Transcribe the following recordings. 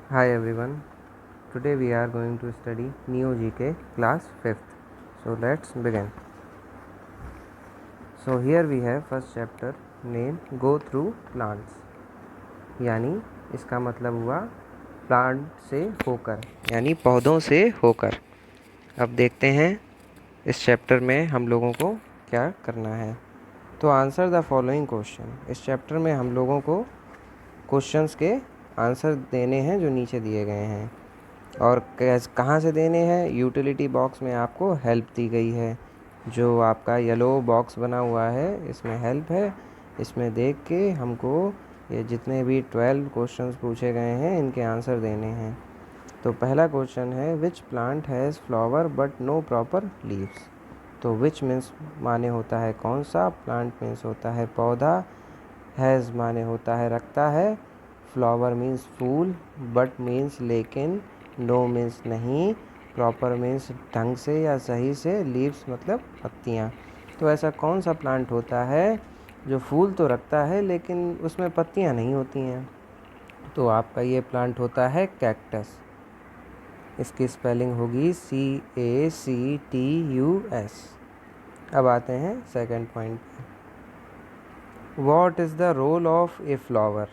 Hi everyone. Today we are going to study Neo GK class 5th. So let's begin. So here we have first chapter named Go through plants. यानी इसका मतलब हुआ plant से होकर यानी पौधों से होकर। अब देखते हैं इस चैप्टर में हम लोगों को क्या करना है। तो आंसर द फॉलोइंग क्वेश्चन। इस चैप्टर में हम लोगों को क्वेश्चंस के आंसर देने हैं जो नीचे दिए गए हैं। और कहाँ से देने हैं? यूटिलिटी बॉक्स में आपको हेल्प दी गई है। जो आपका येलो बॉक्स बना हुआ है इसमें हेल्प है। इसमें देख के हमको ये जितने भी 12 क्वेश्चंस पूछे गए हैं इनके आंसर देने हैं। तो पहला क्वेश्चन है which plant has flower but no proper leaves. तो विच मीन्स माने होता है कौन सा, प्लांट मीन्स होता है पौधा, हैज़ माने होता है रखता है, फ्लावर मीन्स फूल, बट मीन्स लेकिन, नो मीन्स नहीं, प्रॉपर मीन्स ढंग से या सही से, लीव्स मतलब पत्तियाँ। तो ऐसा कौन सा प्लांट होता है जो फूल तो रखता है लेकिन उसमें पत्तियाँ नहीं होती हैं? तो आपका ये प्लांट होता है कैक्टस। इसकी स्पेलिंग होगी CACTUS। अब आते हैं सेकंड पॉइंट पे। What is the role of a flower.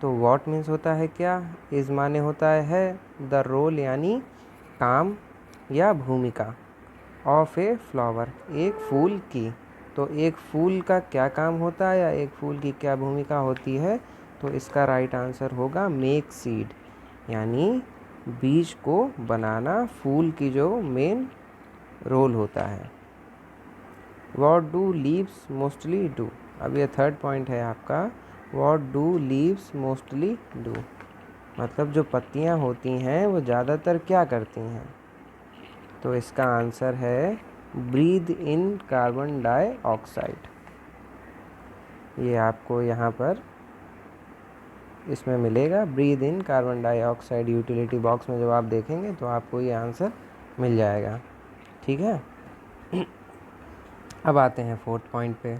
तो वॉट मीन्स होता है क्या, इज़ माने होता है द रोल यानी काम या भूमिका, ऑफ ए फ्लावर एक फूल की। तो एक फूल का क्या काम होता है या एक फूल की क्या भूमिका होती है? तो इसका राइट आंसर होगा मेक सीड, यानी बीज को बनाना फूल की जो मेन रोल होता है। What do leaves mostly do. अब ये थर्ड पॉइंट है आपका, what do leaves mostly do, मतलब जो पत्तियाँ होती हैं वो ज़्यादातर क्या करती हैं? तो इसका आंसर है ब्रीद इन कार्बन डाइऑक्साइड। ये आपको यहाँ पर इसमें मिलेगा breathe in carbon dioxide. Utility box में जब आप देखेंगे तो आपको ये आंसर मिल जाएगा। ठीक है। अब आते हैं फोर्थ पॉइंट पे।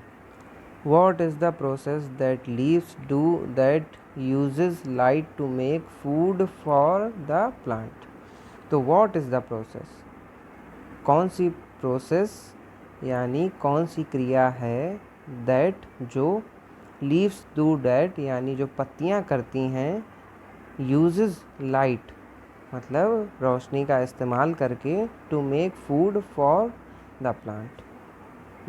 What is the process that leaves do that uses light to make food for the plant? तो what is the process? कौन सी प्रोसेस यानी कौन सी क्रिया है that जो leaves do that यानी जो पत्तियाँ करती हैं, uses light मतलब रोशनी का इस्तेमाल करके to make food for the plant।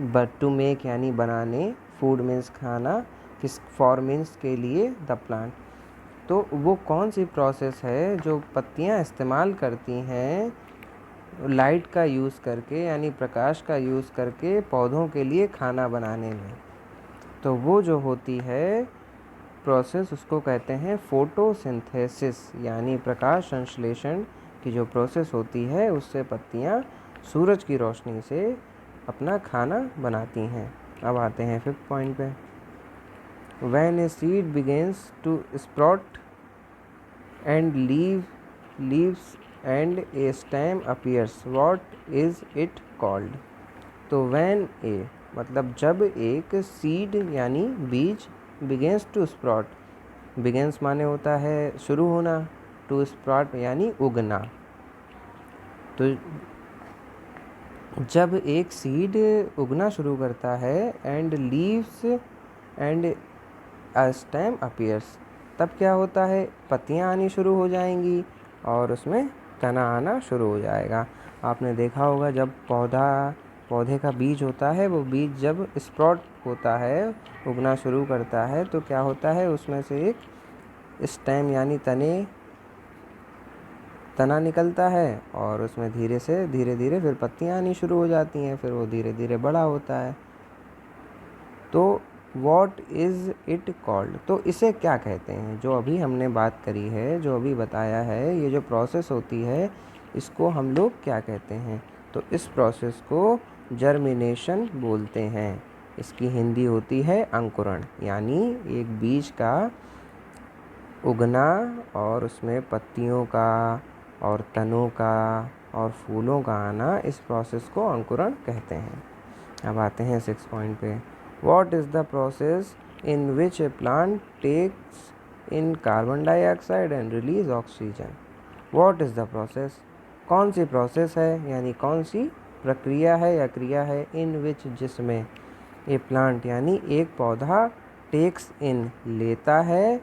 But to make यानी बनाने, फूड मीन्स खाना, किस फॉर मीन्स के लिए, द प्लांट। तो वो कौन सी प्रोसेस है जो पत्तियाँ इस्तेमाल करती हैं लाइट का यूज़ करके यानी प्रकाश का यूज़ करके पौधों के लिए खाना बनाने में? तो वो जो होती है प्रोसेस उसको कहते हैं फोटोसिंथेसिस, यानी प्रकाश संश्लेषण की जो प्रोसेस होती है उससे पत्तियाँ सूरज की रोशनी से अपना खाना बनाती हैं। अब आते हैं फिफ्थ पॉइंट पे। When a seed begins to sprout and leaves and a stem appears, what is it called? तो when a मतलब जब एक सीड यानी बीज begins to sprout, begins माने होता है शुरू होना, to sprout यानी उगना। तो जब एक सीड उगना शुरू करता है and leaves and a stem appears, तब क्या होता है? पत्तियां आनी शुरू हो जाएंगी और उसमें तना आना शुरू हो जाएगा। आपने देखा होगा जब पौधे का बीज होता है, वो बीज जब स्प्राउट होता है, उगना शुरू करता है, तो क्या होता है उसमें से एक स्टेम यानी तना निकलता है और उसमें धीरे धीरे फिर पत्तियाँ आनी शुरू हो जाती हैं, फिर वो धीरे धीरे बड़ा होता है। तो व्हाट इज़ इट कॉल्ड, तो इसे क्या कहते हैं? जो अभी हमने बात करी है, जो अभी बताया है, ये जो प्रोसेस होती है इसको हम लोग क्या कहते हैं? तो इस प्रोसेस को जर्मिनेशन बोलते हैं। इसकी हिंदी होती है अंकुरण, यानी एक बीज का उगना और उसमें पत्तियों का और तनों का और फूलों का आना, इस प्रोसेस को अंकुरण कहते हैं। अब आते हैं 6 पॉइंट पे। What is the process in which a plant takes in carbon dioxide and release oxygen. What is the process? कौन सी प्रोसेस है यानी कौन सी प्रक्रिया है या क्रिया है इन विच जिसमें ए प्लांट यानी एक पौधा टेक्स इन लेता है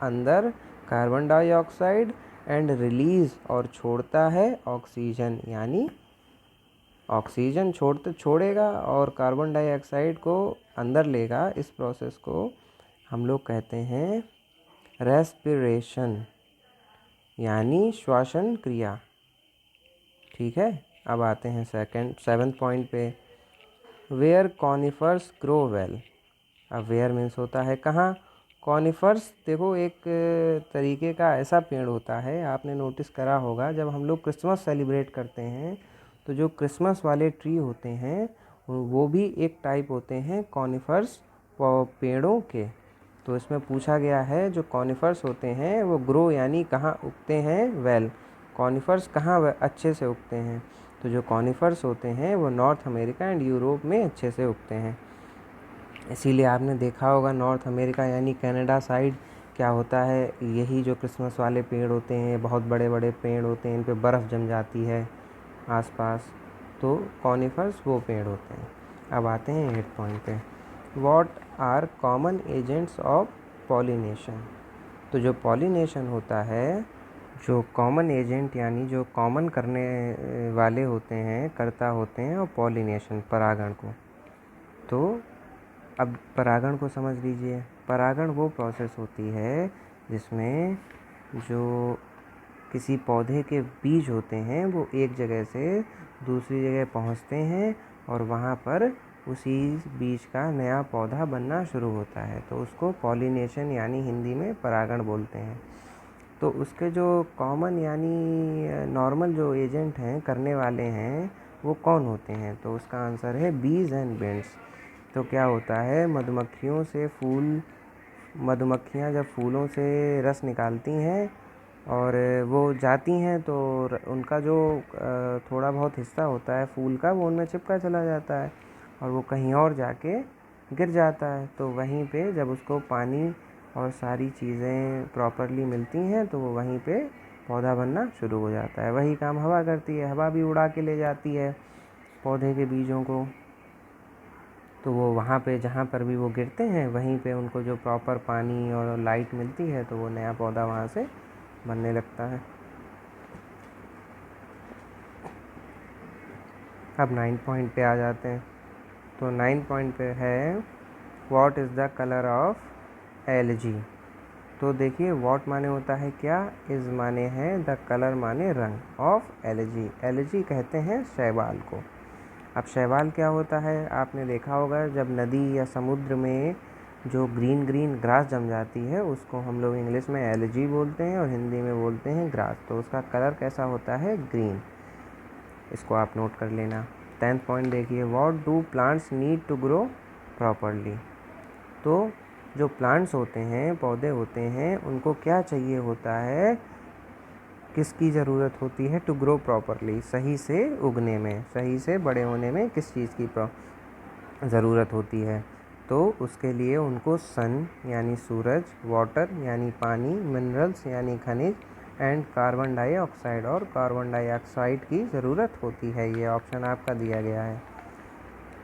अंदर कार्बन डाइऑक्साइड एंड रिलीज और छोड़ता है ऑक्सीजन यानी ऑक्सीजन छोड़ेगा और कार्बन डाइऑक्साइड को अंदर लेगा। इस प्रोसेस को हम लोग कहते हैं रेस्पिरेशन यानी श्वसन क्रिया। ठीक है, अब आते हैं सेवन्थ पॉइंट पे। Where conifers grow well. अब वेयर मीन्स होता है कहाँ। कॉनिफर्स देखो एक तरीके का ऐसा पेड़ होता है, आपने नोटिस करा होगा जब हम लोग क्रिसमस सेलिब्रेट करते हैं तो जो क्रिसमस वाले ट्री होते हैं वो भी एक टाइप होते हैं कॉनिफर्स पेड़ों के। तो इसमें पूछा गया है जो कॉनिफर्स होते हैं वो ग्रो यानी कहाँ उगते हैं वेल। कॉनिफर्स कहाँ अच्छे से उगते हैं, तो जो कॉनिफर्स होते हैं वो नॉर्थ अमेरिका एंड यूरोप में अच्छे से उगते हैं। इसीलिए आपने देखा होगा नॉर्थ अमेरिका यानी कनाडा साइड क्या होता है, यही जो क्रिसमस वाले पेड़ होते हैं बहुत बड़े बड़े पेड़ होते हैं, इन पे बर्फ़ जम जाती है आसपास, तो कॉनिफर्स वो पेड़ होते हैं। अब आते हैं 8 पॉइंट पे। What are common agents of pollination. तो जो पॉलिनेशन होता है, जो कॉमन एजेंट यानी जो कॉमन करने वाले होते हैं, करता होते हैं और पॉलिनेशन परागण को। तो अब परागण को समझ लीजिए। परागण वो प्रोसेस होती है जिसमें जो किसी पौधे के बीज होते हैं वो एक जगह से दूसरी जगह पहुंचते हैं और वहां पर उसी बीज का नया पौधा बनना शुरू होता है, तो उसको पॉलिनेशन यानी हिंदी में परागण बोलते हैं। तो उसके जो कॉमन यानी नॉर्मल जो एजेंट हैं, करने वाले हैं, वो कौन होते हैं, तो उसका आंसर है बीज एंड बेंड्स। तो क्या होता है, मधुमक्खियों से मधुमक्खियाँ जब फूलों से रस निकालती हैं और वो जाती हैं तो उनका जो थोड़ा बहुत हिस्सा होता है फूल का वो उनमें चिपका चला जाता है और वो कहीं और जाके गिर जाता है। तो वहीं पे जब उसको पानी और सारी चीज़ें प्रॉपरली मिलती हैं तो वो वहीं पे पौधा बनना शुरू हो जाता है। वही काम हवा करती है, हवा भी उड़ा के ले जाती है पौधे के बीजों को, तो वो वहाँ पे जहाँ पर भी वो गिरते हैं वहीं पे उनको जो प्रॉपर पानी और लाइट मिलती है तो वो नया पौधा वहाँ से बनने लगता है। अब 9 पॉइंट पे आ जाते हैं। तो 9 पॉइंट पे है what is the colour of LG. तो देखिए व्हाट माने होता है क्या, इज़ माने है द कलर माने रंग, ऑफ एलजी। एलजी कहते हैं शैवाल को। अब शैवाल क्या होता है, आपने देखा होगा जब नदी या समुद्र में जो ग्रीन ग्रीन ग्रास जम जाती है उसको हम लोग इंग्लिश में एलजी बोलते हैं और हिंदी में बोलते हैं ग्रास। तो उसका कलर कैसा होता है, ग्रीन। इसको आप नोट कर लेना। 10th पॉइंट देखिए, what do plants need to grow properly. तो जो प्लांट्स होते हैं, पौधे होते हैं, उनको क्या चाहिए होता है, किसकी ज़रूरत होती है, टू ग्रो प्रॉपरली, सही से उगने में, सही से बड़े होने में किस चीज़ की ज़रूरत होती है। तो उसके लिए उनको सन यानी सूरज, वाटर यानी पानी, मिनरल्स यानी खनिज एंड कार्बन डाइऑक्साइड और कार्बन डाइऑक्साइड की ज़रूरत होती है। ये ऑप्शन आपका दिया गया है।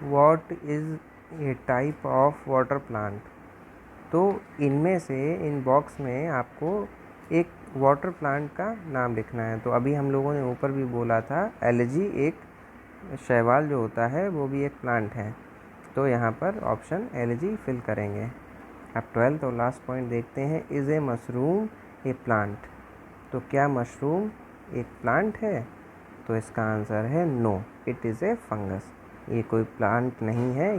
What is a type of water plant. तो इनमें से इन बॉक्स में आपको एक वाटर प्लांट का नाम लिखना है। तो अभी हम लोगों ने ऊपर भी बोला था एलजी एक शैवाल जो होता है वो भी एक प्लांट है, तो यहाँ पर ऑप्शन एलजी फिल करेंगे। अब 12th और लास्ट पॉइंट देखते हैं, is a mushroom A plant. तो क्या मशरूम एक प्लांट है, तो इसका आंसर है no, it is a fungus. ये कोई प्लांट नहीं है।